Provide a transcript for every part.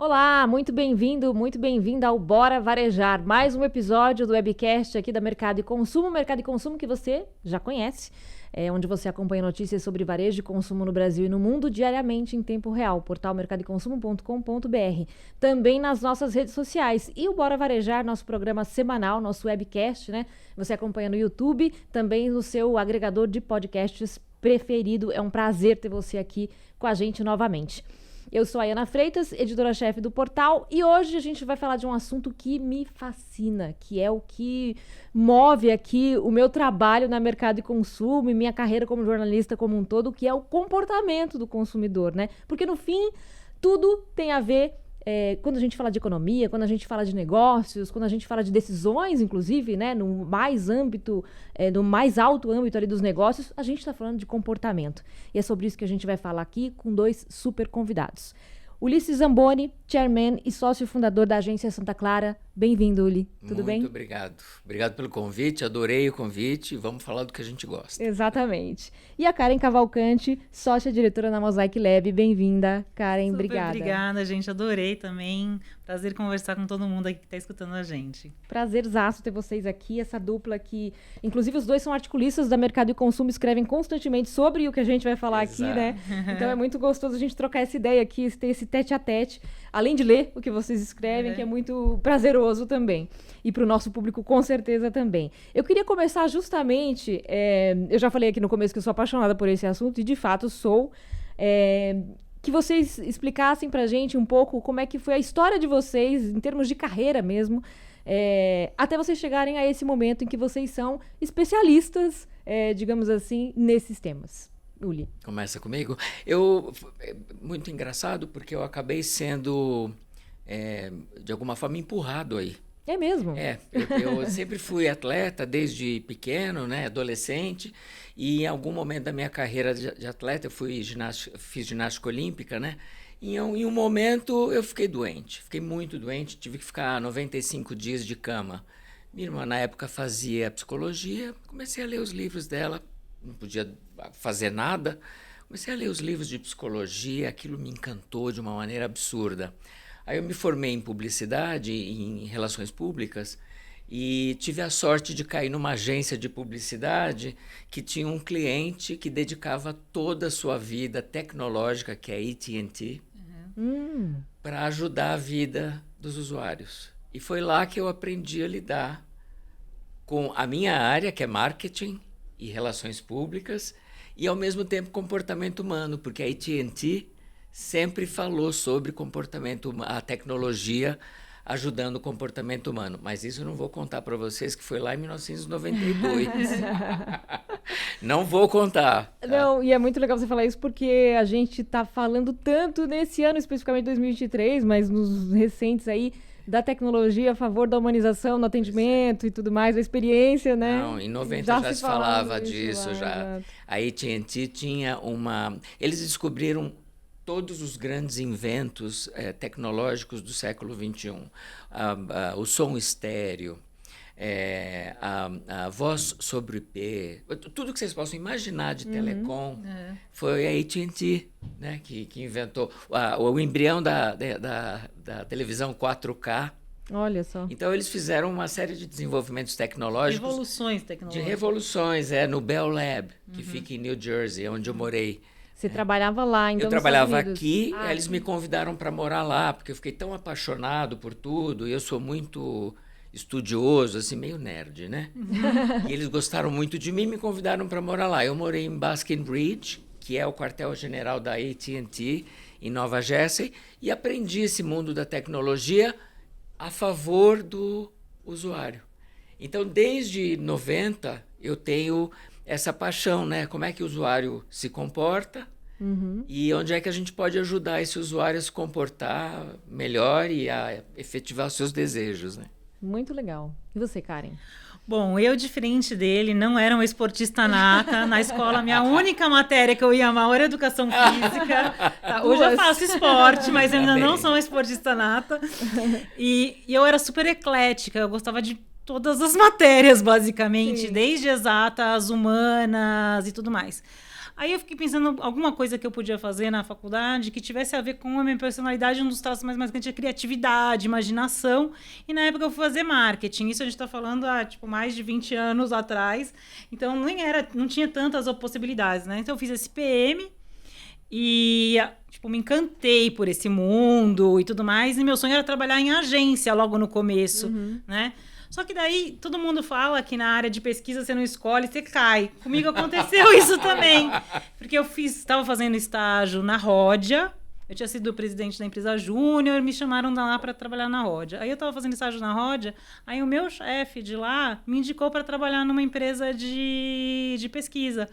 Olá, muito bem-vindo, muito bem-vinda ao Bora Varejar, mais um episódio do webcast aqui da Mercado e Consumo que você já conhece, onde você acompanha notícias sobre varejo e consumo no Brasil e no mundo diariamente em tempo real, portal mercadoeconsumo.com.br, também nas nossas redes sociais. E o Bora Varejar, nosso programa semanal, nosso webcast, né? Você acompanha no YouTube, também no seu agregador de podcasts preferido. É um prazer ter você aqui com a gente novamente. Eu sou a Ana Freitas, editora-chefe do portal, e hoje a gente vai falar de um assunto que me fascina, que é o que move aqui o meu trabalho na Mercado e Consumo e minha carreira como jornalista como um todo, que é o comportamento do consumidor, né? Porque no fim, tudo tem a ver, quando a gente fala de economia, quando a gente fala de negócios, quando a gente fala de decisões, inclusive, né, no mais alto âmbito ali dos negócios, a gente está falando de comportamento. E é sobre isso que a gente vai falar aqui com dois super convidados. Ulisses Zamboni, chairman e sócio fundador da agência Santa Clara. Bem-vindo, Uli. Tudo bem? Muito obrigado. Obrigado pelo convite, adorei o convite. Vamos falar do que a gente gosta. Exatamente. E a Karen Cavalcante, sócia diretora na Mosaic Lab. Bem-vinda, Karen. Obrigada. Obrigada, gente. Adorei também. Prazer conversar com todo mundo aqui que está escutando a gente. Prazerzaço ter vocês aqui, essa dupla que... Inclusive, os dois são articulistas da Mercado e Consumo, escrevem constantemente sobre o que a gente vai falar aqui, né? Então, é muito gostoso a gente trocar essa ideia aqui, ter esse tete-a-tete, além de ler o que vocês escrevem, que é muito prazeroso também. E para o nosso público, com certeza, também. Eu queria começar justamente... eu já falei aqui no começo que eu sou apaixonada por esse assunto, e de fato sou... que vocês explicassem pra gente um pouco como é que foi a história de vocês, em termos de carreira mesmo, até vocês chegarem a esse momento em que vocês são especialistas, digamos assim, nesses temas. Uli. Começa comigo? Muito engraçado, porque eu acabei sendo, de alguma forma, empurrado aí. É mesmo? Eu sempre fui atleta desde pequeno, né, adolescente, e em algum momento da minha carreira de atleta eu fiz ginástica olímpica, né? E em um momento eu fiquei doente, fiquei muito doente, tive que ficar 95 dias de cama. Minha irmã na época fazia psicologia, comecei a ler os livros dela, não podia fazer nada, comecei a ler os livros de psicologia, aquilo me encantou de uma maneira absurda. Aí eu me formei em publicidade, em relações públicas, e tive a sorte de cair numa agência de publicidade que tinha um cliente que dedicava toda a sua vida tecnológica, que é a AT&T, para ajudar a vida dos usuários. E foi lá que eu aprendi a lidar com a minha área, que é marketing e relações públicas, e ao mesmo tempo comportamento humano, porque a AT&T sempre falou sobre comportamento humano, a tecnologia ajudando o comportamento humano. Mas isso eu não vou contar para vocês, que foi lá em 1992. Não vou contar. Tá? Não, e é muito legal você falar isso, porque a gente está falando tanto nesse ano, especificamente 2023, mas nos recentes aí, da tecnologia a favor da humanização no atendimento e tudo mais, a experiência, né? Não, em 90 já se falava disso, já. Exato. A AT&T tinha eles descobriram todos os grandes inventos tecnológicos do século XXI. O som estéreo, a voz sobre IP, tudo que vocês possam imaginar de telecom, foi a AT&T, né, que inventou o embrião da televisão 4K. Olha só. Então, eles fizeram uma série de desenvolvimentos tecnológicos. Revoluções tecnológicas. De revoluções, no Bell Lab, que fica em New Jersey, onde eu morei. Você trabalhava lá, então, eu trabalhava nos Estados Unidos. aqui, eles me convidaram para morar lá, porque eu fiquei tão apaixonado por tudo, e eu sou muito estudioso, assim, meio nerd, né? E eles gostaram muito de mim e me convidaram para morar lá. Eu morei em Basking Ridge, que é o quartel-general da AT&T, em Nova Jersey, e aprendi esse mundo da tecnologia a favor do usuário. Então, desde 90, eu tenho essa paixão, né? Como é que o usuário se comporta e onde é que a gente pode ajudar esse usuário a se comportar melhor e a efetivar os seus desejos, né? Muito legal. E você, Karen? Bom, eu, diferente dele, não era uma esportista nata. Na escola, minha única matéria que eu ia mal era educação física. Tá, hoje eu faço esporte, mas eu ainda não sou uma esportista nata. E eu era super eclética, eu gostava de todas as matérias, basicamente, desde exatas, humanas e tudo mais. Aí eu fiquei pensando alguma coisa que eu podia fazer na faculdade que tivesse a ver com a minha personalidade, um dos traços mais marcantes é criatividade, imaginação. E na época eu fui fazer marketing. Isso a gente está falando há mais de 20 anos atrás. Então não tinha tantas possibilidades, né? Então eu fiz esse PM e me encantei por esse mundo e tudo mais. E meu sonho era trabalhar em agência logo no começo, né? Só que daí todo mundo fala que na área de pesquisa você não escolhe, você cai. Comigo aconteceu isso também. Porque eu estava fazendo estágio na Ródia. Eu tinha sido presidente da empresa Júnior, me chamaram lá para trabalhar na Ródia. Aí eu estava fazendo estágio na Ródia, aí o meu chefe de lá me indicou para trabalhar numa empresa de pesquisa.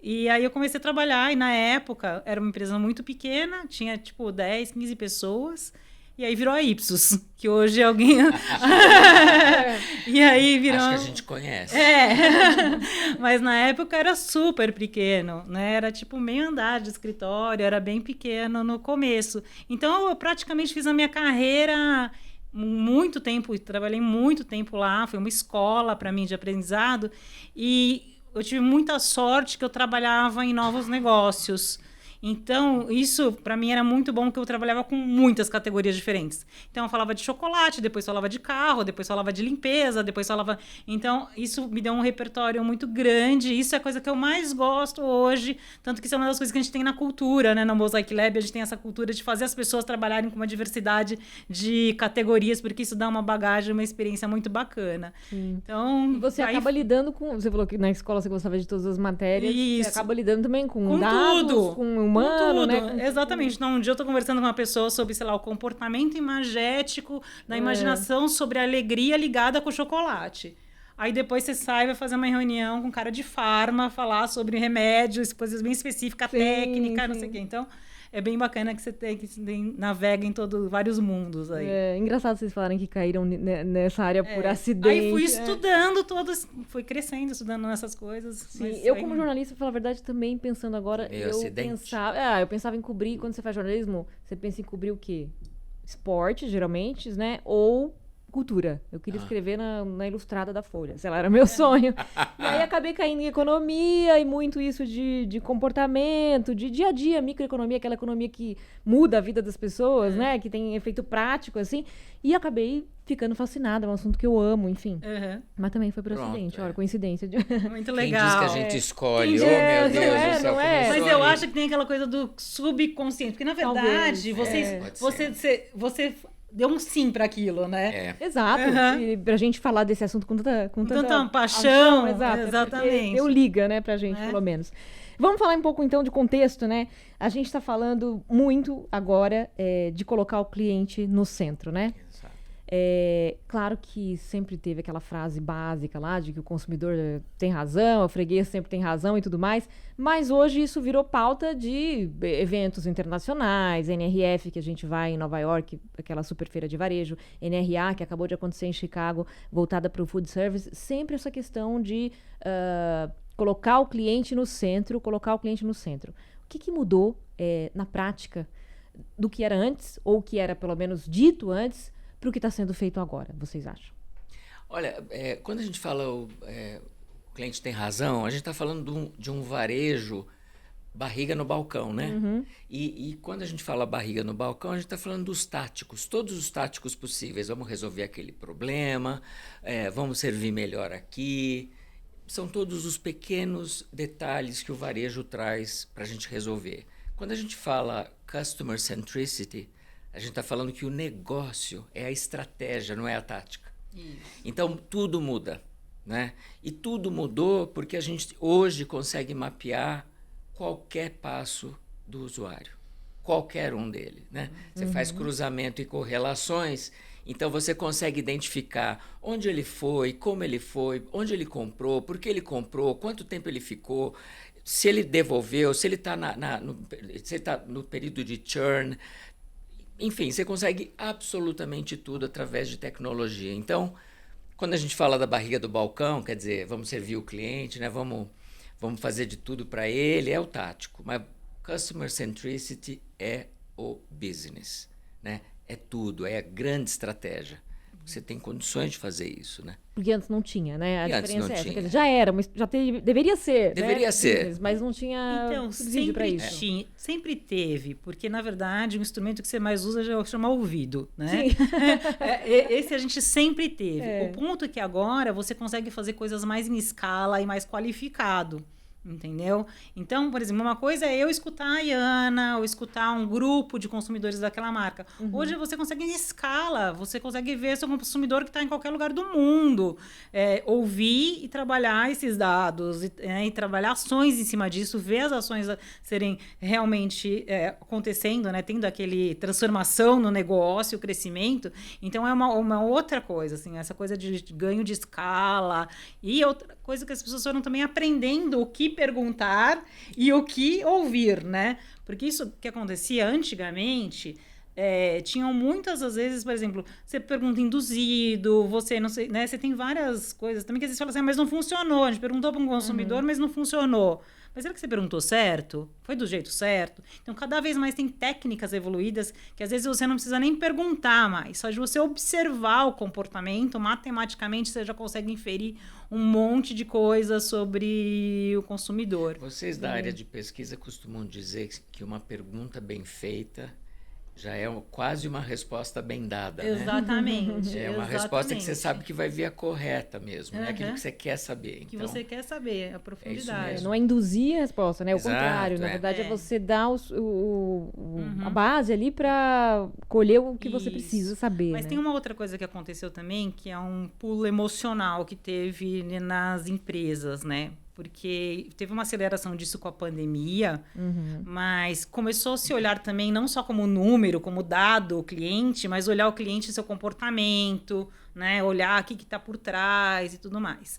E aí eu comecei a trabalhar, e na época era uma empresa muito pequena, tinha 10, 15 pessoas. E aí virou a Ipsos, que hoje alguém... E aí virou... Acho que a gente conhece. Mas na época era super pequeno, né? Era meio andar de escritório, era bem pequeno no começo. Então eu praticamente fiz a minha carreira muito tempo, trabalhei muito tempo lá, foi uma escola para mim de aprendizado. E eu tive muita sorte que eu trabalhava em novos negócios. Então, isso para mim era muito bom, porque eu trabalhava com muitas categorias diferentes. Então, eu falava de chocolate, depois falava de carro, depois falava de limpeza, depois falava... Então, isso me deu um repertório muito grande. Isso é a coisa que eu mais gosto hoje. Tanto que isso é uma das coisas que a gente tem na cultura, né? Na Mosaic Lab, a gente tem essa cultura de fazer as pessoas trabalharem com uma diversidade de categorias, porque isso dá uma bagagem, uma experiência muito bacana. Então, e você acaba lidando com... Você falou que na escola você gostava de todas as matérias. Isso. Você acaba lidando também com dados, tudo. com humano, né? Exatamente. Então, um dia eu tô conversando com uma pessoa sobre, o comportamento imagético da imaginação sobre a alegria ligada com o chocolate. Aí depois você sai, vai fazer uma reunião com um cara de farma, falar sobre remédios, coisas bem específicas, técnica, não sei o quê. Então, é bem bacana que você navega em vários mundos aí. É engraçado vocês falarem que caíram nessa área por acidente. Aí fui estudando fui crescendo, estudando nessas coisas. Sim, eu como jornalista, pra falar a verdade, também pensando agora, eu pensava em cobrir, quando você faz jornalismo, você pensa em cobrir o quê? Esporte, geralmente, né? Ou cultura. Eu queria escrever na Ilustrada da Folha. Sei lá, era meu sonho. E aí acabei caindo em economia e muito isso de comportamento, de dia a dia, microeconomia, aquela economia que muda a vida das pessoas, né? Que tem efeito prático, assim. E acabei ficando fascinada, é um assunto que eu amo, enfim. Mas também foi por acidente, olha, coincidência. Muito legal. Quem diz que a gente escolhe, meu Deus do céu. Mas eu acho que tem aquela coisa do subconsciente, porque na verdade, você deu um sim para aquilo, né? Exato. E pra gente falar desse assunto com tanta paixão. Exatamente. Deu liga, né, pra gente, pelo menos. Vamos falar um pouco, então, de contexto, né? A gente tá falando muito agora de colocar o cliente no centro, né? Claro que sempre teve aquela frase básica lá de que o consumidor tem razão, o freguês sempre tem razão e tudo mais, mas hoje isso virou pauta de eventos internacionais, NRF, que a gente vai em Nova York, aquela super feira de varejo, NRA, que acabou de acontecer em Chicago, voltada para o food service, sempre essa questão de colocar o cliente no centro. O que mudou na prática do que era antes, ou o que era pelo menos dito antes, para o que está sendo feito agora, vocês acham? Olha, quando a gente fala o cliente tem razão, a gente está falando de um varejo barriga no balcão, né? E quando a gente fala barriga no balcão, a gente está falando dos táticos, todos os táticos possíveis. Vamos resolver aquele problema, vamos servir melhor aqui. São todos os pequenos detalhes que o varejo traz para a gente resolver. Quando a gente fala customer centricity, a gente está falando que o negócio é a estratégia, não é a tática. Isso. Então, tudo muda, né? E tudo mudou porque a gente hoje consegue mapear qualquer passo do usuário, qualquer um dele, né? Você faz cruzamento e correlações, então você consegue identificar onde ele foi, como ele foi, onde ele comprou, por que ele comprou, quanto tempo ele ficou, se ele devolveu, se ele está no período de churn. Enfim, você consegue absolutamente tudo através de tecnologia. Então, quando a gente fala da barriga do balcão, quer dizer, vamos servir o cliente, né? Vamos fazer de tudo para ele, é o tático. Mas customer centricity é o business, né? É tudo, é a grande estratégia. Você tem condições de fazer isso, né? Porque antes não tinha, né? A E antes diferença não é essa. tinha. Quer dizer, já era, mas deveria ser. Deveria né? ser. Mas não tinha subsídio para isso. Sempre teve, porque na verdade o instrumento que você mais usa já chama ouvido, né? Sim. Esse a gente sempre teve. É. O ponto é que agora você consegue fazer coisas mais em escala e mais qualificado. Entendeu? Então, por exemplo, uma coisa é eu escutar a Iana ou escutar um grupo de consumidores daquela marca. Hoje você consegue em escala, você consegue ver seu consumidor que está em qualquer lugar do mundo, ouvir e trabalhar esses dados, e trabalhar ações em cima disso, ver as ações serem realmente acontecendo, né? Tendo aquele transformação no negócio, o crescimento. Então, é uma outra coisa, assim, essa coisa de ganho de escala e outra coisa que as pessoas foram também aprendendo o que perguntar e o que ouvir, né? Porque isso que acontecia antigamente, tinham muitas às vezes, por exemplo, você pergunta induzido, você não sei, né? Você tem várias coisas também que às vezes fala assim, mas não funcionou. A gente perguntou para um consumidor, mas não funcionou. Mas será que você perguntou certo? Foi do jeito certo? Então, cada vez mais tem técnicas evoluídas que às vezes você não precisa nem perguntar mais. Só de você observar o comportamento, matematicamente você já consegue inferir um monte de coisas sobre o consumidor. Vocês da área de pesquisa costumam dizer que uma pergunta bem feita já é quase uma resposta bem dada, né? Exatamente. É uma resposta que você sabe que vai vir a correta mesmo, né? Aquilo que você quer saber. Que você quer saber, a profundidade. Não é induzir a resposta, né? O contrário, na é. verdade, é você dar a base ali para colher o que você precisa saber. Mas né? tem uma outra coisa que aconteceu também, que é um pulo emocional que teve nas empresas, né? Porque teve uma aceleração disso com a pandemia, mas começou a se olhar também não só como número, como dado, o cliente, mas olhar o cliente e seu comportamento, né? Olhar o que está por trás e tudo mais.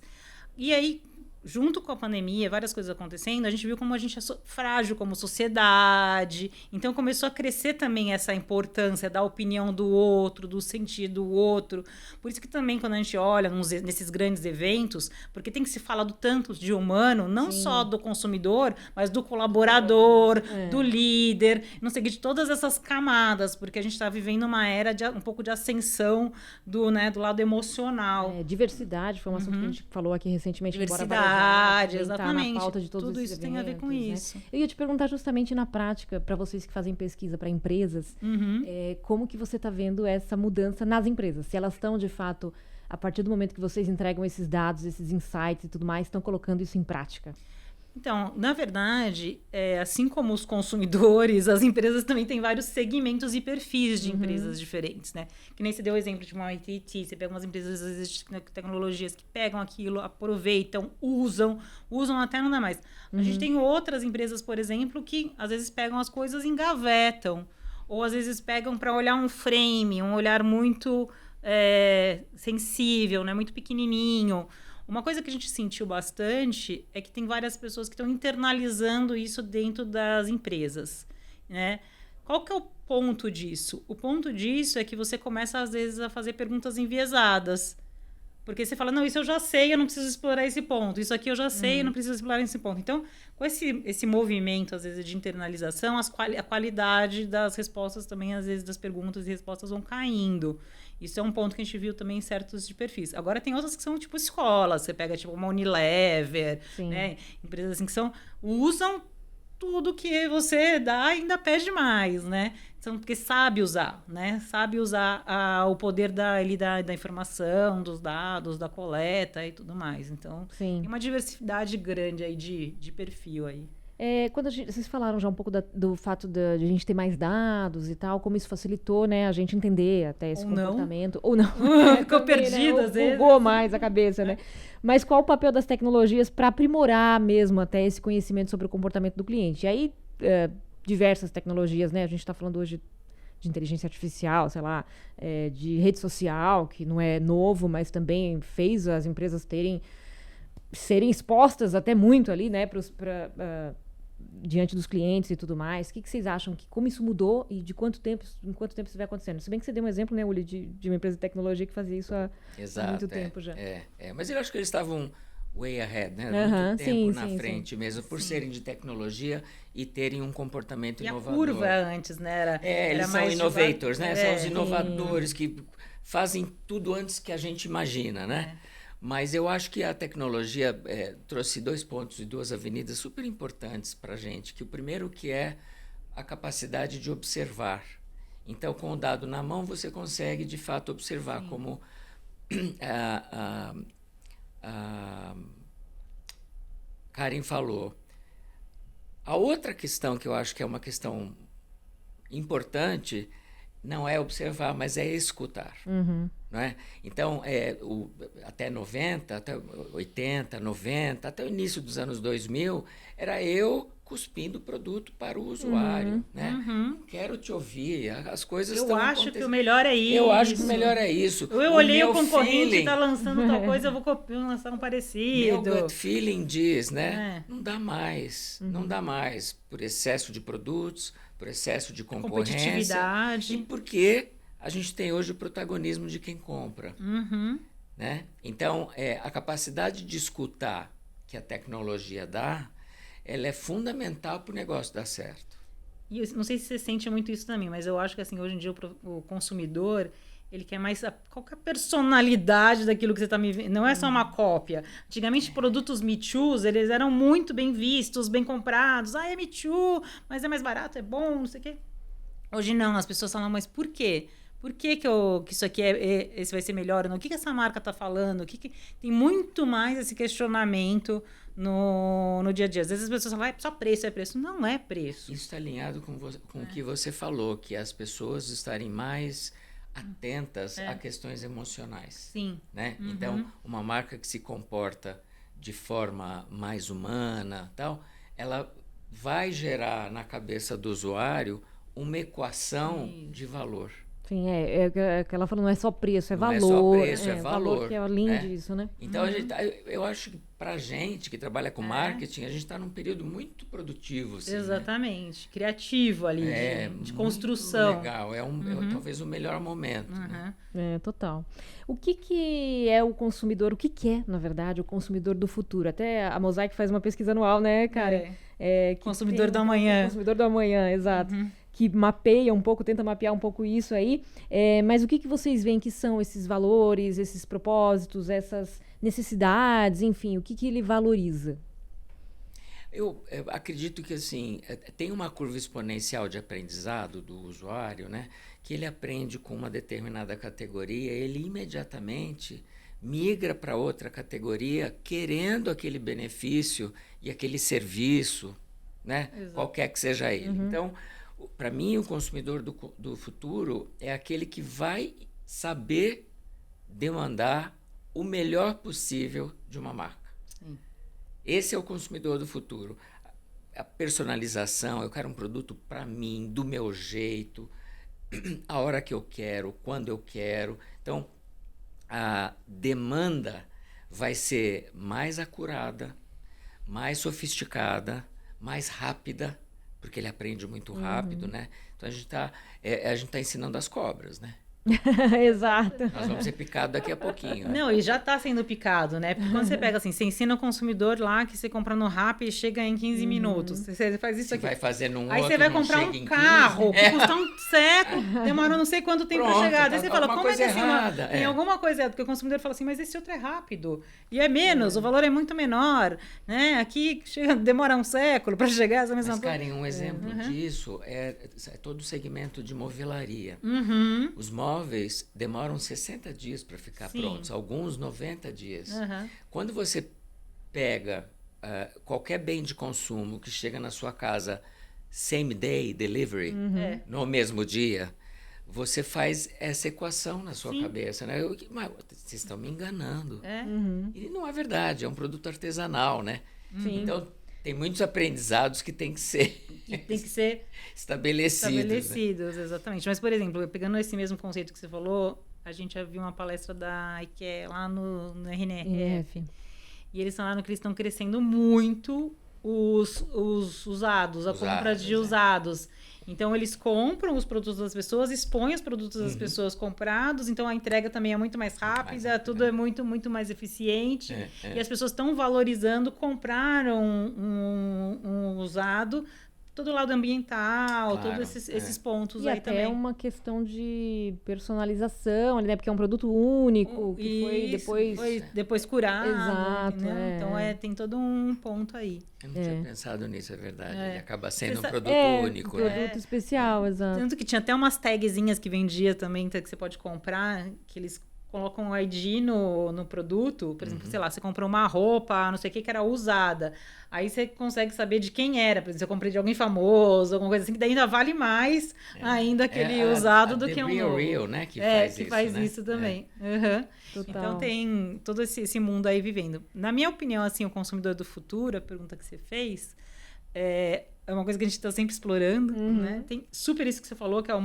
E aí, junto com a pandemia, várias coisas acontecendo, a gente viu como a gente é frágil como sociedade. Então, começou a crescer também essa importância da opinião do outro, do sentir do outro. Por isso que também, quando a gente olha nesses grandes eventos, porque tem que se falar do tanto de humano, não só do consumidor, mas do colaborador, do líder, não sei, de todas essas camadas, porque a gente está vivendo uma era de um pouco de ascensão do lado emocional. Diversidade foi um assunto que a gente falou aqui recentemente. Diversidade. Exatamente. Na pauta de todos tudo isso eventos, tem a ver com isso. Eu ia te perguntar justamente na prática, para vocês que fazem pesquisa para empresas, como que você está vendo essa mudança nas empresas? Se elas estão, de fato, a partir do momento que vocês entregam esses dados, esses insights e tudo mais, estão colocando isso em prática? Então, na verdade, assim como os consumidores, as empresas também têm vários segmentos e perfis de empresas diferentes, né? Que nem você deu o exemplo de uma AT&T, você pega umas empresas, às vezes, de tecnologias que pegam aquilo, aproveitam, usam até não dá mais. A gente tem outras empresas, por exemplo, que às vezes pegam as coisas e engavetam, ou às vezes pegam para olhar um frame, um olhar muito sensível, né? Muito pequenininho. Uma coisa que a gente sentiu bastante é que tem várias pessoas que estão internalizando isso dentro das empresas, né? Qual que é o ponto disso? O ponto disso é que você começa, às vezes, a fazer perguntas enviesadas. Porque você fala, não, isso eu já sei, eu não preciso explorar esse ponto. Isso aqui eu já sei, eu não preciso explorar esse ponto. Então, com esse movimento, às vezes, de internalização, a qualidade das respostas também, às vezes, das perguntas e respostas vão caindo. Isso é um ponto que a gente viu também em certos de perfis. Agora, tem outras que são, tipo, escolas. Você pega, tipo, uma Unilever, né? Empresas assim que usam tudo que você dá e ainda pede mais, né? Então, porque sabe usar, né? Sabe usar o poder da informação, dos dados, da coleta e tudo mais. Então, tem uma diversidade grande aí de perfil aí. Quando vocês falaram já um pouco do fato de a gente ter mais dados e tal, como isso facilitou, né, a gente entender até esse comportamento. Ou não. Ficou perdida, às vezes. Bugou mais a cabeça, né? Mas qual o papel das tecnologias para aprimorar mesmo até esse conhecimento sobre o comportamento do cliente? E aí, diversas tecnologias, né? A gente está falando hoje de inteligência artificial, sei lá, de rede social, que não é novo, mas também fez as empresas serem expostas até muito ali, né, diante dos clientes e tudo mais. O que vocês acham? Como isso mudou e em quanto tempo isso vai acontecendo? Se bem que você deu um exemplo, né, Uli, de uma empresa de tecnologia que fazia isso há muito tempo já. Mas eu acho que eles estavam way ahead, né? Muito tempo na frente mesmo, por serem de tecnologia e terem um comportamento inovador. E a curva antes, né? Eles são innovators, né? São os inovadores que fazem tudo antes que a gente imagina, né? Mas eu acho que a tecnologia trouxe 2 pontos e 2 avenidas super importantes para a gente. Que o primeiro que é a capacidade de observar. Então, com o dado na mão, você consegue, de fato, observar. Sim. Como a Karen falou. A outra questão que eu acho que é uma questão importante não é observar, mas é escutar. Uhum. Não é? Então, até 90, até 80, 90, até o início dos anos 2000, era eu cuspindo o produto para o usuário. Né? Uhum. Quero te ouvir, as coisas estão acontecendo. Eu acho que o melhor é isso. Eu acho que o melhor é isso. Eu olhei o concorrente está lançando tal coisa, eu vou lançar um parecido. Meu gut feeling diz, né? Não dá mais, não dá mais, por excesso de produtos, por excesso de concorrência. Competitividade. E porque a gente tem hoje o protagonismo de quem compra. Uhum. Né? Então, a capacidade de escutar que a tecnologia dá, ela é fundamental para o negócio dar certo. E eu não sei se você sente muito isso também, mas eu acho que assim, hoje em dia o consumidor, ele quer mais qual que é a personalidade daquilo que você está me vendo. Não é só uma cópia. Antigamente, produtos Me Too, eles eram muito bem vistos, bem comprados. É Me Too, mas é mais barato, é bom, não sei o quê. Hoje não, as pessoas falam, mas por quê? Por que isso aqui esse vai ser melhor? O que essa marca está falando? Tem muito mais esse questionamento no dia a dia. Às vezes as pessoas falam, só preço, é preço. Não é preço. Isso está alinhado com o que você falou, que as pessoas estarem mais atentas a questões emocionais. Sim. Né? Uhum. Então, uma marca que se comporta de forma mais humana, tal, ela vai gerar na cabeça do usuário uma equação de valor. Sim, que ela falou, não é só preço, é valor. Não é só preço, é valor. Que é além disso, né? Então, eu acho que pra gente que trabalha com marketing, a gente está num período muito produtivo. Assim, exatamente. Né? Criativo ali, de construção. Legal, talvez o melhor momento. Né? Total. O que é o consumidor, o que é, na verdade, o consumidor do futuro? Até a Mosaic faz uma pesquisa anual, né, cara? Consumidor do amanhã. Consumidor do amanhã, exato. Que mapeia um pouco, tenta mapear um pouco isso aí. Mas o que vocês veem que são esses valores, esses propósitos, essas necessidades, enfim, o que ele valoriza? Eu acredito que assim, tem uma curva exponencial de aprendizado do usuário, né? Que ele aprende com uma determinada categoria, ele imediatamente migra para outra categoria querendo aquele benefício e aquele serviço, né? Qualquer que seja ele. Então, para mim, o consumidor do futuro é aquele que vai saber demandar o melhor possível de uma marca. Sim. Esse é o consumidor do futuro. A personalização, eu quero um produto para mim, do meu jeito, a hora que eu quero, quando eu quero. Então, a demanda vai ser mais acurada, mais sofisticada, mais rápida, porque ele aprende muito rápido, né? Então, a gente tá ensinando as cobras, né? Exato. Nós vamos ser picados daqui a pouquinho. Né? Não, e já está sendo picado, né? Porque quando você pega assim, você ensina o consumidor lá que você compra no Rappi e chega em 15 minutos. Você faz isso você aqui. Vai fazer num aí outro, você vai comprar um carro que custa um século, demora não sei quanto tempo para chegar. Daí você fala, como é que assim, tem alguma coisa errada? Porque o consumidor fala assim, mas esse outro é rápido. E é menos, o valor é muito menor. Né? Aqui demora um século para chegar essa mesma coisa. Mas, Karen, um exemplo disso é todo o segmento de movelaria. Os móveis demoram 60 dias para ficar prontos, alguns 90 dias. Quando você pega qualquer bem de consumo que chega na sua casa same day delivery, no mesmo dia, você faz essa equação na sua cabeça. Né? Mas vocês estão me enganando. E não é verdade, é um produto artesanal, né? Então, tem muitos aprendizados que tem que ser estabelecidos, né? Exatamente. Mas, por exemplo, pegando esse mesmo conceito que você falou, a gente já viu uma palestra da IKEA lá no RNRF. E eles falaram que eles estão crescendo muito os usados, a compra de usados. Então, eles compram os produtos das pessoas, expõem os produtos das pessoas comprados, então a entrega também é muito mais rápida, tudo é muito, muito mais eficiente. E as pessoas estão valorizando comprar um usado todo o lado ambiental, Claro, todos esses pontos E aí até também. uma questão de personalização, né? Porque é um produto único, que Foi depois curado. Exato, entendeu? Então tem todo um ponto aí. Eu não tinha pensado nisso, é verdade. Ele acaba sendo um Você produto único, um né? produto especial, exato. Tanto que tinha até umas tagzinhas que vendia também, que você pode comprar, que eles colocam o ID no produto. Por exemplo, sei lá, você comprou uma roupa, não sei o que era usada. Aí você consegue saber de quem era. Por exemplo, eu comprei de alguém famoso, alguma coisa assim, que daí ainda vale mais ainda aquele usado do que um novo. Real, né? Que faz isso também. Uhum. Então tem todo esse mundo aí vivendo. Na minha opinião, assim, o consumidor do futuro, a pergunta que você fez, é uma coisa que a gente está sempre explorando, né? Tem super isso que você falou, que é o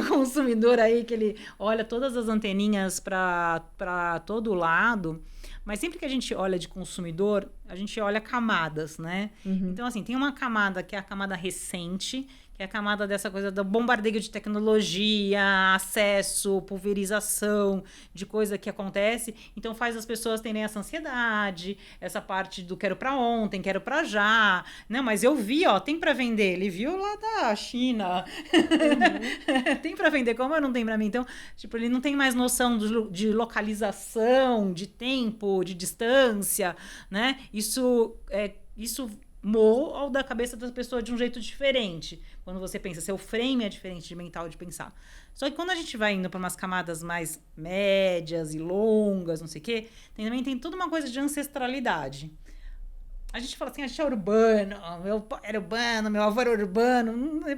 consumidor aí, que ele olha todas as anteninhas para todo lado. Mas sempre que a gente olha de consumidor, a gente olha camadas, né? Então, assim, tem uma camada que é a camada recente, que é a camada dessa coisa do bombardeio de tecnologia, acesso, pulverização de coisa que acontece. Então, faz as pessoas terem essa ansiedade, essa parte do quero para ontem, quero para já. Não, mas eu vi, tem para vender. Ele viu lá da China. Tem para vender, como eu não tenho para mim? Então, tipo, ele não tem mais noção de localização, de tempo, de distância, né? Isso molda da cabeça das pessoas de um jeito diferente. Quando você pensa, seu frame é diferente de mental de pensar. Só que quando a gente vai indo para umas camadas mais médias e longas, não sei o quê, também tem toda uma coisa de ancestralidade. A gente fala assim, a gente é urbano, meu pai era urbano, meu avô era urbano,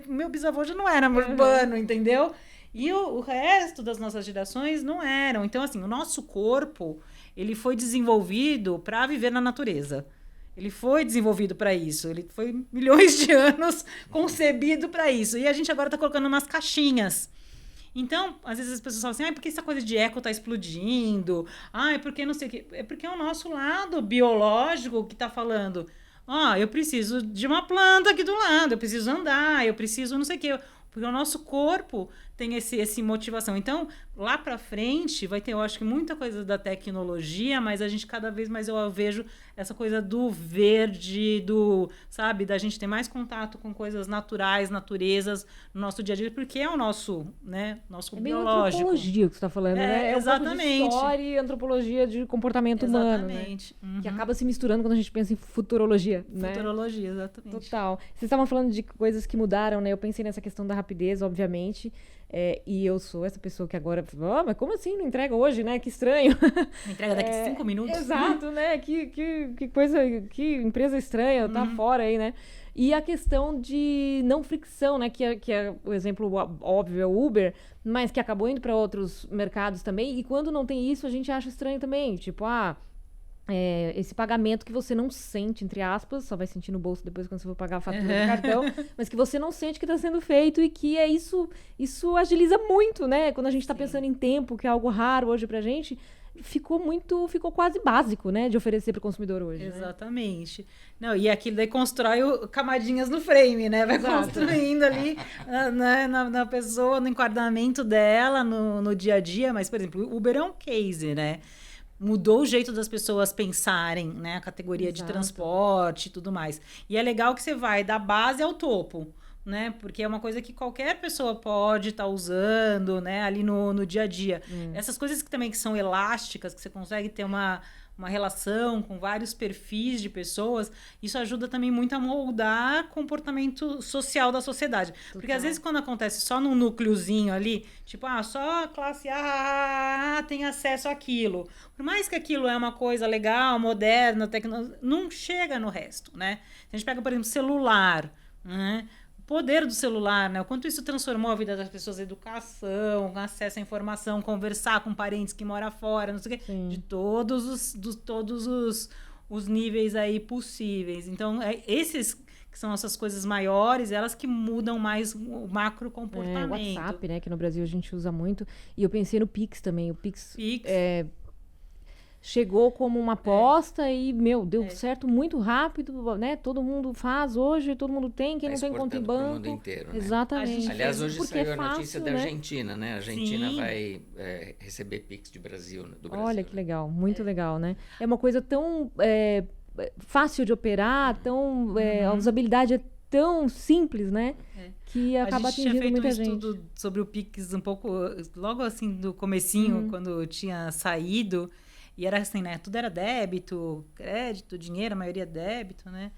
meu bisavô já não era urbano, entendeu? E o resto das nossas gerações não eram. Então, assim, o nosso corpo, ele foi desenvolvido para viver na natureza. Ele foi desenvolvido para isso. Ele foi milhões de anos concebido para isso. E a gente agora está colocando umas caixinhas. Então, às vezes as pessoas falam assim, por que essa coisa de eco está explodindo? Porque não sei o quê. É porque é o nosso lado biológico que está falando. Eu preciso de uma planta aqui do lado, eu preciso andar, eu preciso não sei o quê. Porque o nosso corpo tem esse motivação. Então, lá para frente, vai ter, eu acho que muita coisa da tecnologia, mas a gente cada vez mais eu vejo essa coisa do verde, sabe? Da gente ter mais contato com coisas naturais, naturezas no nosso dia a dia, porque é o nosso, né? Nosso biológico. É antropologia que você está falando, né? Exatamente. Um pouco de história e antropologia de comportamento humano, né? Que acaba se misturando quando a gente pensa em futurologia, né? Futurologia, exatamente. Total. Vocês estavam falando de coisas que mudaram, né? Eu pensei nessa questão da rapidez, obviamente. E eu sou essa pessoa que agora... mas como assim não entrega hoje, né? Que estranho. Entrega daqui 5 minutos. Exato, né? Que coisa... Que empresa estranha, tá fora aí, né? E a questão de não fricção, né? Que é o exemplo óbvio, é o Uber, mas que acabou indo para outros mercados também. E quando não tem isso, a gente acha estranho também. Tipo, esse pagamento que você não sente, entre aspas, só vai sentir no bolso depois quando você for pagar a fatura do cartão, mas que você não sente que está sendo feito e que isso agiliza muito, né? Quando a gente está pensando em tempo, que é algo raro hoje pra gente, ficou quase básico, né? De oferecer para o consumidor hoje. Exatamente. Né? Não, e aquilo daí constrói camadinhas no frame, né? Vai construindo ali na pessoa, no enquadramento dela, no dia a dia. Mas, por exemplo, o Uber é um case, né? Mudou o jeito das pessoas pensarem, né? A categoria de transporte e tudo mais. E é legal que você vai da base ao topo, né? Porque é uma coisa que qualquer pessoa pode estar usando, né? Ali no dia a dia. Essas coisas que são elásticas, que você consegue ter uma relação com vários perfis de pessoas, isso ajuda também muito a moldar comportamento social da sociedade. Total. Porque às vezes quando acontece só num núcleozinho ali, tipo, só a classe A tem acesso àquilo. Por mais que aquilo é uma coisa legal, moderna, não chega no resto, né? Se a gente pega, por exemplo, celular, né? Poder do celular, né? O quanto isso transformou a vida das pessoas, educação, acesso à informação, conversar com parentes que moram fora, não sei o quê, de todos os níveis aí possíveis. Então, esses que são essas coisas maiores, elas que mudam mais o macro comportamento. O WhatsApp, né? Que no Brasil a gente usa muito. E eu pensei no Pix também. O Pix. Chegou como uma aposta e, deu certo muito rápido, né? Todo mundo faz hoje, todo mundo tem, quem não tem conta em banco. Pro mundo inteiro, né? Exatamente. Aliás, hoje saiu a notícia da Argentina, né? A Argentina vai receber Pix do Brasil. Olha que legal, muito legal, né? É uma coisa tão fácil de operar, a usabilidade é tão simples, né? Que acaba atingindo muita gente. A gente tinha feito um estudo sobre o Pix um pouco, logo assim, do comecinho, quando tinha saído, e era assim, né? Tudo era débito, crédito, dinheiro, a maioria débito, né?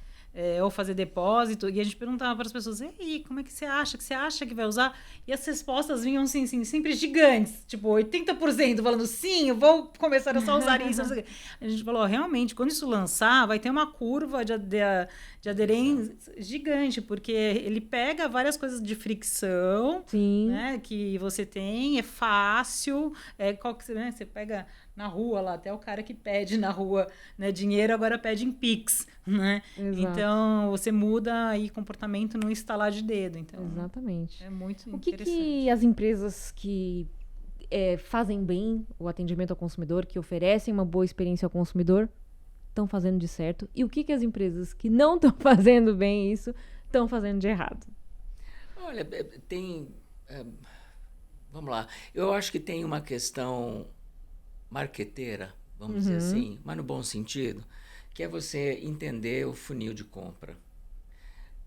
Ou fazer depósito, e a gente perguntava para as pessoas, e aí, como é que você acha que vai usar? E as respostas vinham assim, sempre gigantes, tipo 80% falando, sim, eu vou começar a só usar isso. A gente falou, realmente, quando isso lançar, vai ter uma curva de aderência gigante, porque ele pega várias coisas de fricção, né, que você tem, é fácil, né, você pega na rua lá, até o cara que pede na rua, né, dinheiro agora pede em Pix, né? Exato. Então, você muda aí comportamento no estalar de dedo. Então, exatamente. É muito interessante. O que as empresas que fazem bem o atendimento ao consumidor, que oferecem uma boa experiência ao consumidor, estão fazendo de certo? E o que as empresas que não estão fazendo bem isso estão fazendo de errado? Olha, vamos lá. Eu acho que tem uma questão marqueteira, vamos dizer assim, mas no bom sentido, que é você entender o funil de compra.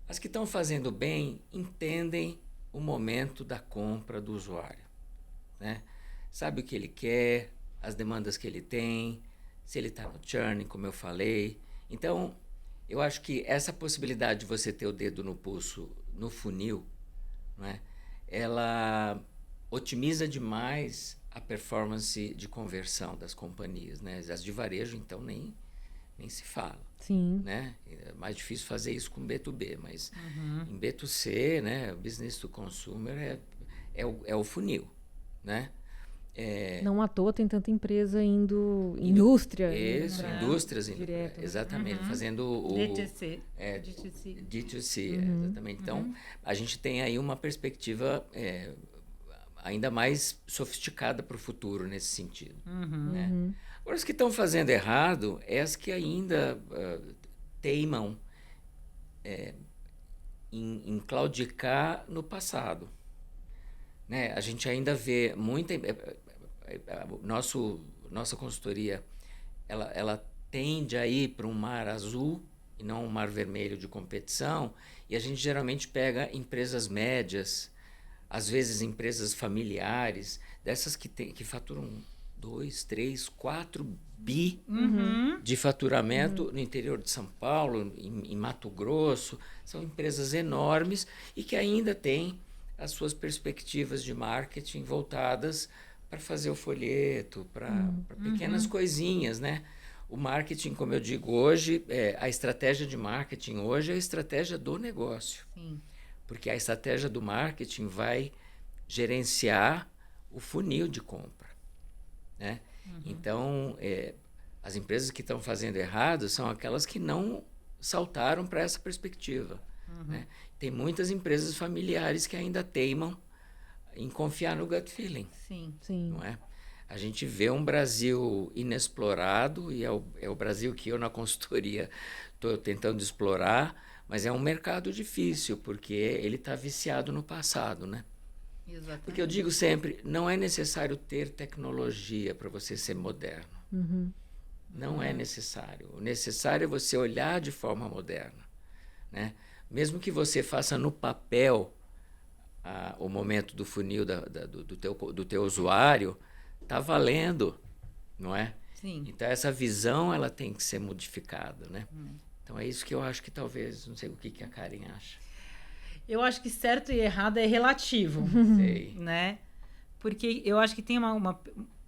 As que estão fazendo bem entendem o momento da compra do usuário, né? Sabe o que ele quer, as demandas que ele tem, se ele está no churn, como eu falei. Então, eu acho que essa possibilidade de você ter o dedo no pulso, no funil, não é? Ela otimiza demais a performance de conversão das companhias, né? As de varejo, então, nem se fala. Sim. Né? É mais difícil fazer isso com B2B, mas em B2C, né? Business to consumer é o funil, né? Não à toa tem tanta empresa indústria. Isso, indústrias, direto, exatamente, fazendo o D2C. D2C, exatamente. Então, a gente tem aí uma perspectiva ainda mais sofisticada para o futuro nesse sentido. Né? Agora, os que estão fazendo errado é as que ainda teimam em claudicar no passado. Né? A gente ainda vê muita... Nossa consultoria, ela tende a ir para um mar azul e não um mar vermelho de competição, e a gente geralmente pega empresas médias, às vezes empresas familiares, dessas que faturam 2, 3, 4 bi de faturamento no interior de São Paulo, em Mato Grosso. São empresas enormes e que ainda têm as suas perspectivas de marketing voltadas para fazer o folheto, para pequenas coisinhas, né? O marketing, como eu digo hoje, a estratégia de marketing hoje é a estratégia do negócio. Sim. Porque a estratégia do marketing vai gerenciar o funil de compra. Né? Então, as empresas que estão fazendo errado são aquelas que não saltaram para essa perspectiva. Né? Tem muitas empresas familiares que ainda teimam em confiar no gut feeling. Sim. Não é? A gente vê um Brasil inexplorado, e é o Brasil que eu, na consultoria, estou tentando explorar, mas é um mercado difícil, porque ele está viciado no passado, né? Exatamente. Porque eu digo sempre, não é necessário ter tecnologia para você ser moderno. Não é necessário. O necessário é você olhar de forma moderna. Né? Mesmo que você faça no papel o momento do funil do teu usuário, está valendo, não é? Sim. Então, essa visão ela tem que ser modificada. Né? Então, é isso que eu acho que talvez, não sei o que a Karen acha. Eu acho que certo e errado é relativo, Sei. né? Porque eu acho que tem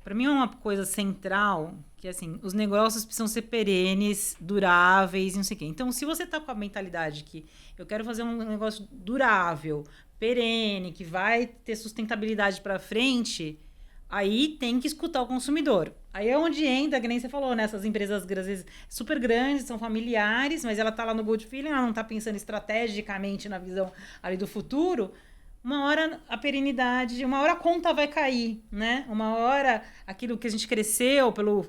para mim é uma coisa central, que assim, os negócios precisam ser perenes, duráveis, não sei o quê. Então, se você tá com a mentalidade que eu quero fazer um negócio durável, perene, que vai ter sustentabilidade para frente, aí tem que escutar o consumidor. Aí é onde entra, que nem você falou, né? Essas empresas, às vezes, super grandes, são familiares, mas ela tá lá no good feeling, ela não tá pensando estrategicamente na visão ali do futuro. Uma hora a perenidade, uma hora a conta vai cair, né? Uma hora aquilo que a gente cresceu pelo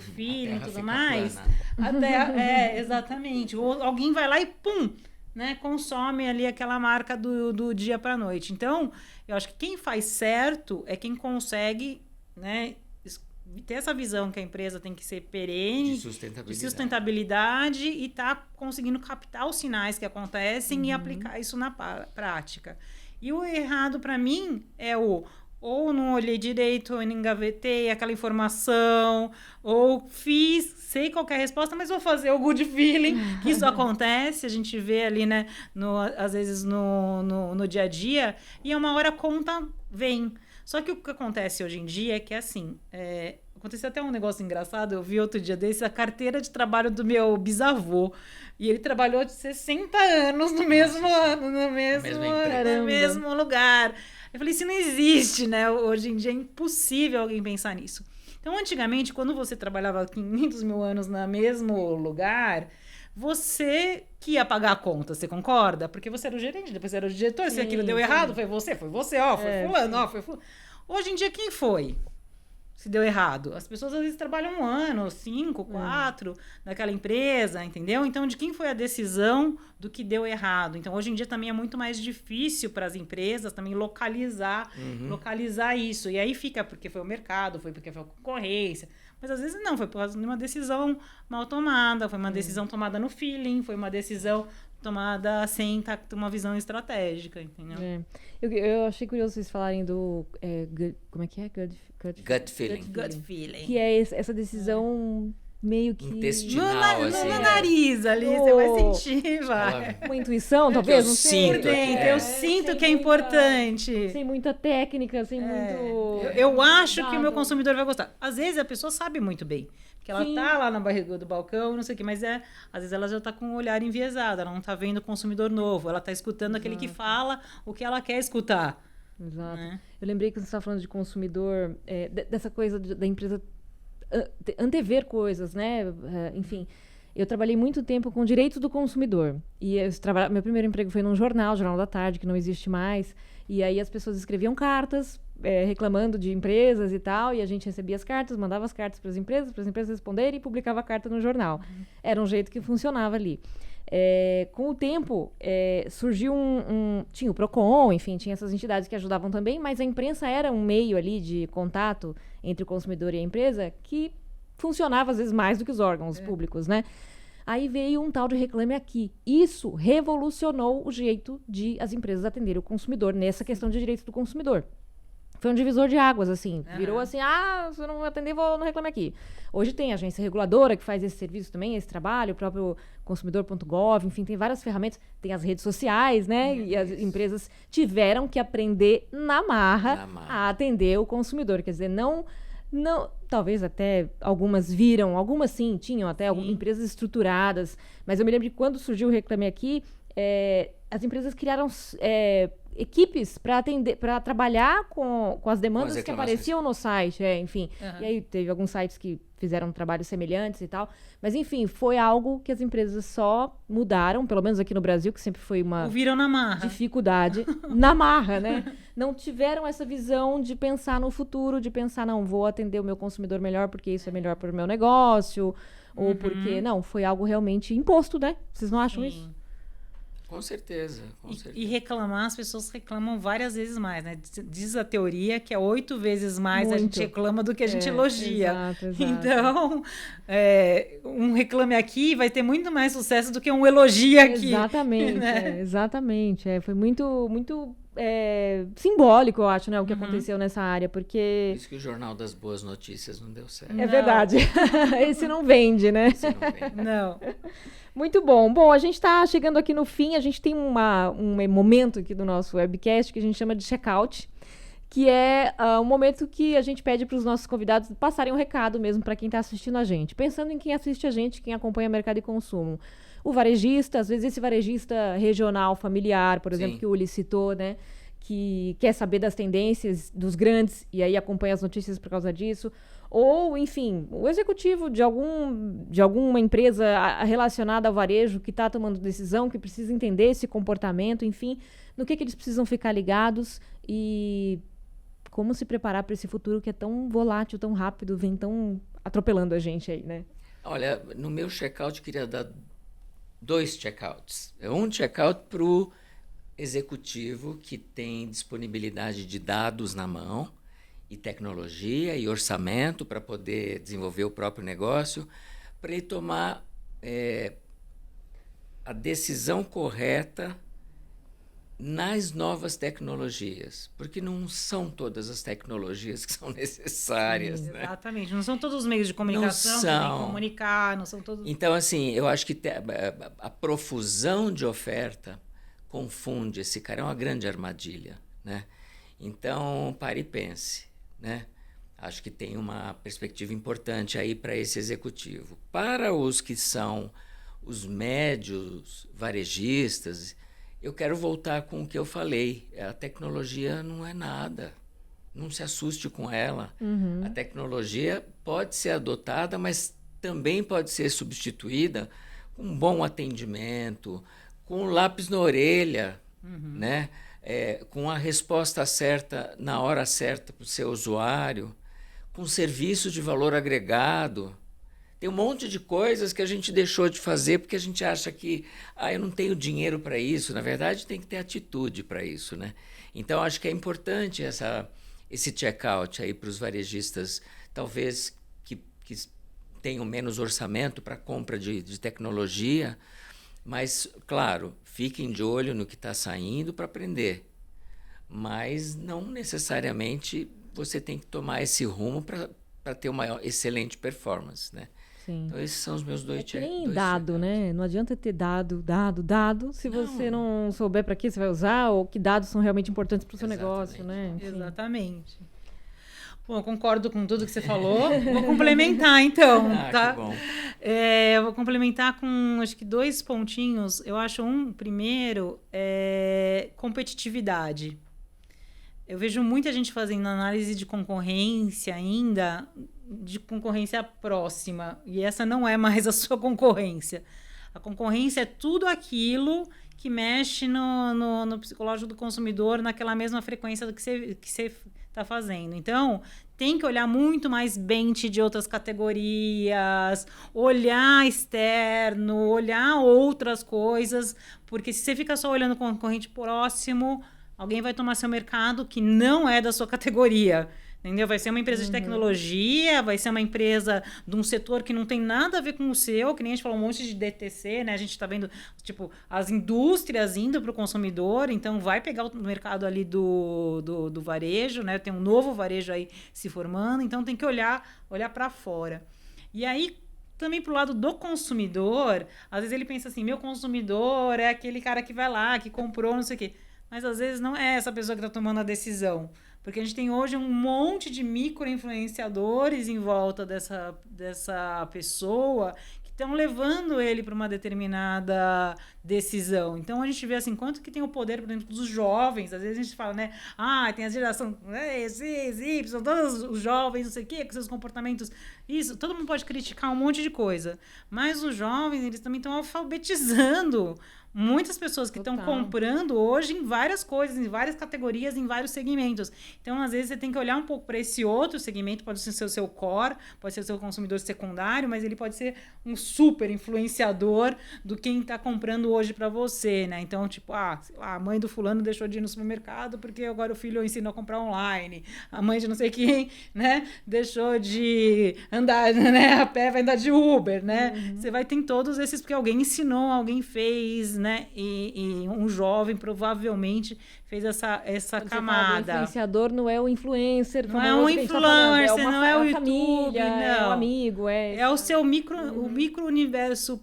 feeling e tudo mais. A terra, exatamente. Ou alguém vai lá e pum! Né, consome ali aquela marca do dia para a noite. Então, eu acho que quem faz certo é quem consegue, né, ter essa visão que a empresa tem que ser perene, de sustentabilidade e estar conseguindo captar os sinais que acontecem e aplicar isso na prática. E o errado, para mim, é ou não olhei direito, ou não engavetei aquela informação, ou sei qual é a resposta, mas vou fazer o good feeling, que isso acontece, a gente vê ali, né, às vezes no dia a dia, e uma hora a conta vem. Só que o que acontece hoje em dia é que, assim, aconteceu até um negócio engraçado, eu vi outro dia desse, a carteira de trabalho do meu bisavô, e ele trabalhou de 60 anos no mesmo ano, no mesmo lugar. Eu falei, isso não existe, né? Hoje em dia é impossível alguém pensar nisso. Então, antigamente, quando você trabalhava 500 mil anos no mesmo lugar, você que ia pagar a conta, você concorda? Porque você era o gerente, depois você era o diretor, se aquilo deu errado, foi você, foi fulano, foi fulano. Hoje em dia, quem foi? Se deu errado. As pessoas às vezes trabalham 1 ano, 5, 4 naquela empresa, entendeu? Então, de quem foi a decisão do que deu errado? Então, hoje em dia também é muito mais difícil para as empresas também localizar isso. E aí fica porque foi o mercado, foi porque foi a concorrência. Mas às vezes não, foi por causa de uma decisão mal tomada, foi uma decisão tomada no feeling, foi uma decisão tomada sem ter uma visão estratégica, entendeu? Eu achei curioso vocês falarem do... como é que é? Gut feeling. Gut feeling. Que é essa decisão meio que... intestinal, assim. No nariz ali, você vai sentir, vai. Uma intuição, talvez, não sei. Por dentro, eu sinto que é importante. Sem muita técnica, sem muito... Eu acho que o meu consumidor vai gostar. Às vezes a pessoa sabe muito bem. Que ela tá lá na barriga do balcão, não sei o quê, mas às vezes ela já tá com o olhar enviesado, ela não tá vendo o consumidor novo, ela tá escutando aquele que fala o que ela quer escutar. Exato. Né? Eu lembrei que você estava falando de consumidor, dessa coisa da empresa antever coisas, né? Enfim, eu trabalhei muito tempo com direitos do consumidor. E meu primeiro emprego foi num jornal da tarde, que não existe mais. E aí as pessoas escreviam cartas reclamando de empresas e tal, e a gente recebia as cartas, mandava as cartas para as empresas responderem e publicava a carta no jornal. Era um jeito que funcionava ali. Com o tempo, surgiu tinha o Procon, enfim, tinha essas entidades que ajudavam também, mas a imprensa era um meio ali de contato entre o consumidor e a empresa que funcionava às vezes mais do que os órgãos públicos, né? Aí veio um tal de Reclame Aqui. Isso revolucionou o jeito de as empresas atenderem o consumidor nessa questão de direitos do consumidor. Foi um divisor de águas, assim. Virou assim, se eu não atender, vou no Reclame Aqui. Hoje tem agência reguladora que faz esse serviço também, esse trabalho, o próprio consumidor.gov, enfim, tem várias ferramentas. Tem as redes sociais, né? E as empresas tiveram que aprender na marra a atender o consumidor. Quer dizer, não, talvez até algumas viram, algumas sim, tinham até algumas empresas estruturadas. Mas eu me lembro que quando surgiu o Reclame Aqui, as empresas criaram equipes para atender, para trabalhar com as demandas que apareciam no site, enfim. E aí teve alguns sites que fizeram trabalhos semelhantes e tal. Mas, enfim, foi algo que as empresas só mudaram, pelo menos aqui no Brasil, que sempre foi uma viram na marra. Dificuldade. Na marra, né? Não tiveram essa visão de pensar no futuro, de pensar, não, vou atender o meu consumidor melhor porque isso é melhor para o meu negócio, ou porque... Não, foi algo realmente imposto, né? Vocês não acham isso? Com certeza. E reclamar, as pessoas reclamam várias vezes mais, né? Diz a teoria que é 8 vezes mais a gente reclama do que a gente elogia. Exato. Então, um Reclame Aqui vai ter muito mais sucesso do que um elogio aqui. Exatamente, né? Exatamente. Foi muito, muito simbólico, eu acho, né? O que aconteceu nessa área, porque... Por isso que o Jornal das Boas Notícias não deu certo. É verdade. Esse não vende, né? Esse não vende. Não. Muito bom. Bom, a gente está chegando aqui no fim. A gente tem um momento aqui do nosso webcast que a gente chama de check-out, que é um momento que a gente pede para os nossos convidados passarem um recado mesmo para quem está assistindo a gente. Pensando em quem assiste a gente, quem acompanha mercado e consumo. O varejista, às vezes esse varejista regional, familiar, por exemplo, que o Uli citou, né? Que quer saber das tendências dos grandes e aí acompanha as notícias por causa disso. Ou, enfim, o executivo de alguma empresa relacionada ao varejo que está tomando decisão, que precisa entender esse comportamento, enfim, no que eles precisam ficar ligados e como se preparar para esse futuro que é tão volátil, tão rápido, vem tão atropelando a gente aí, né? Olha, no meu check-out, queria dar 2 check-outs. Um check-out para o executivo que tem disponibilidade de dados na mão e tecnologia e orçamento para poder desenvolver o próprio negócio, para ele tomar a decisão correta nas novas tecnologias, porque não são todas as tecnologias que são necessárias. Sim, né? Exatamente, não são todos os meios de comunicação que tem que comunicar, não são todos... Então, assim, eu acho que a profusão de oferta confunde esse cara, é uma grande armadilha, né? Então, pare e pense, né? Acho que tem uma perspectiva importante aí para esse executivo. Para os que são os médios varejistas, eu quero voltar com o que eu falei. A tecnologia não é nada. Não se assuste com ela. Uhum. A tecnologia pode ser adotada, mas também pode ser substituída com um bom atendimento, com um lápis na orelha, né? Com a resposta certa na hora certa para o seu usuário, com serviço de valor agregado. Tem um monte de coisas que a gente deixou de fazer porque a gente acha que eu não tenho dinheiro para isso. Na verdade, tem que ter atitude para isso, né? Então, acho que é importante esse check-out aí para os varejistas, talvez que tenham menos orçamento para compra de tecnologia, mas, claro, fiquem de olho no que está saindo para aprender. Mas não necessariamente você tem que tomar esse rumo para ter uma excelente performance, né? Sim. Então, esses são os meus dois que nem dado, né? Não adianta ter dado, se você não souber para que você vai usar ou que dados são realmente importantes para o seu negócio, né? Enfim. Exatamente. Bom, eu concordo com tudo que você falou. Vou complementar, então, tá? Que bom. Eu vou complementar com, acho que 2 pontinhos. Eu acho primeiro, competitividade. Eu vejo muita gente fazendo análise de concorrência ainda, de concorrência próxima. E essa não é mais a sua concorrência. A concorrência é tudo aquilo que mexe no psicológico do consumidor naquela mesma frequência do que você está fazendo. Então, tem que olhar muito mais bench de outras categorias, olhar externo, olhar outras coisas, porque se você fica só olhando o concorrente próximo, alguém vai tomar seu mercado que não é da sua categoria. Entendeu? Vai ser uma empresa de tecnologia, vai ser uma empresa de um setor que não tem nada a ver com o seu, que nem a gente falou um monte de DTC, né? A gente está vendo, tipo, as indústrias indo para o consumidor, então vai pegar o mercado ali do varejo, né? Tem um novo varejo aí se formando, então tem que olhar para fora. E aí, também pro lado do consumidor, às vezes ele pensa assim, meu consumidor é aquele cara que vai lá, que comprou, não sei o quê. Mas às vezes não é essa pessoa que está tomando a decisão. Porque a gente tem hoje um monte de micro-influenciadores em volta dessa pessoa que estão levando ele para uma determinada decisão. Então, a gente vê assim, quanto que tem o poder por dentro dos jovens. Às vezes a gente fala, né? Tem a geração Y, todos os jovens, não sei o quê, com seus comportamentos. Isso, todo mundo pode criticar um monte de coisa. Mas os jovens, eles também estão alfabetizando muitas pessoas que estão comprando hoje em várias coisas, em várias categorias, em vários segmentos. Então, às vezes, você tem que olhar um pouco para esse outro segmento, pode ser o seu core, pode ser o seu consumidor secundário, mas ele pode ser um super influenciador do quem está comprando hoje para você, né? Então, tipo, sei lá, a mãe do fulano deixou de ir no supermercado porque agora o filho ensina a comprar online. A mãe de não sei quem, né? Deixou de andar, né? A pé, vai andar de Uber, né? Você vai ter todos esses porque alguém ensinou, alguém fez, né? E um jovem provavelmente fez essa camada. O influenciador não é o influencer, não é um influencer, não é o YouTube, família, não. É o amigo, é o seu micro-universo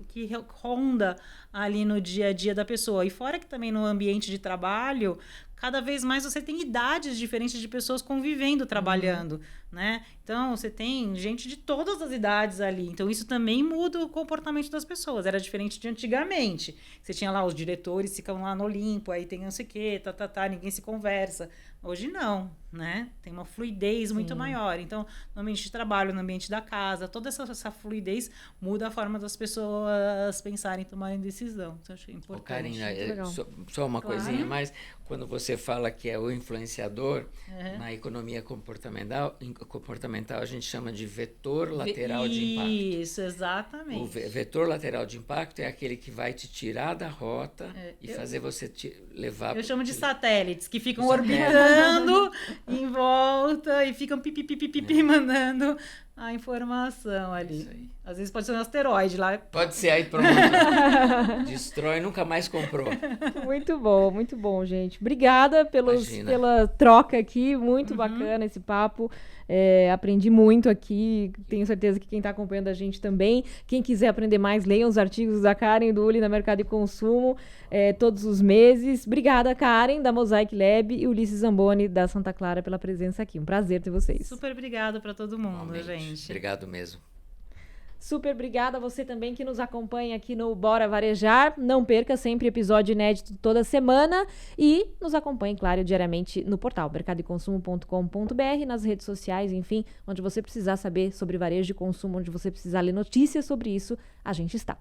que ronda ali no dia a dia da pessoa. E fora que também no ambiente de trabalho, cada vez mais você tem idades diferentes de pessoas convivendo, trabalhando, né? Então, você tem gente de todas as idades ali. Então, isso também muda o comportamento das pessoas. Era diferente de antigamente. Você tinha lá os diretores, ficam lá no Olimpo, aí tem não sei o quê, ninguém se conversa. Hoje não, né? Tem uma fluidez muito maior. Então, no ambiente de trabalho, no ambiente da casa, toda essa fluidez muda a forma das pessoas pensarem e tomarem decisão. Então, achei importante. Karina, só uma coisinha mais. Quando você você fala que é o influenciador, na economia comportamental a gente chama de vetor lateral de impacto. Isso, exatamente. O vetor lateral de impacto é aquele que vai te tirar da rota e fazer você levar... Eu chamo de satélites, que ficam orbitando em volta e ficam pipi, mandando a informação ali. Isso aí. Às vezes pode ser um asteroide lá. Pode ser, aí pronto. Destrói, nunca mais comprou. Muito bom, gente. Obrigada pela troca aqui, muito bacana esse papo. Aprendi muito aqui, tenho certeza que quem está acompanhando a gente também. Quem quiser aprender mais, leiam os artigos da Karen e do Uli na Mercado e Consumo todos os meses. Obrigada, Karen, da Mosaic Lab, e Ulisses Zamboni, da Santa Clara, pela presença aqui. Um prazer ter vocês. Super obrigada para todo mundo, gente. Obrigado mesmo. Super obrigada a você também que nos acompanha aqui no Bora Varejar. Não perca, sempre episódio inédito toda semana. E nos acompanhe, claro, diariamente no portal mercadoeconsumo.com.br, nas redes sociais, enfim, onde você precisar saber sobre varejo de consumo, onde você precisar ler notícias sobre isso, a gente está.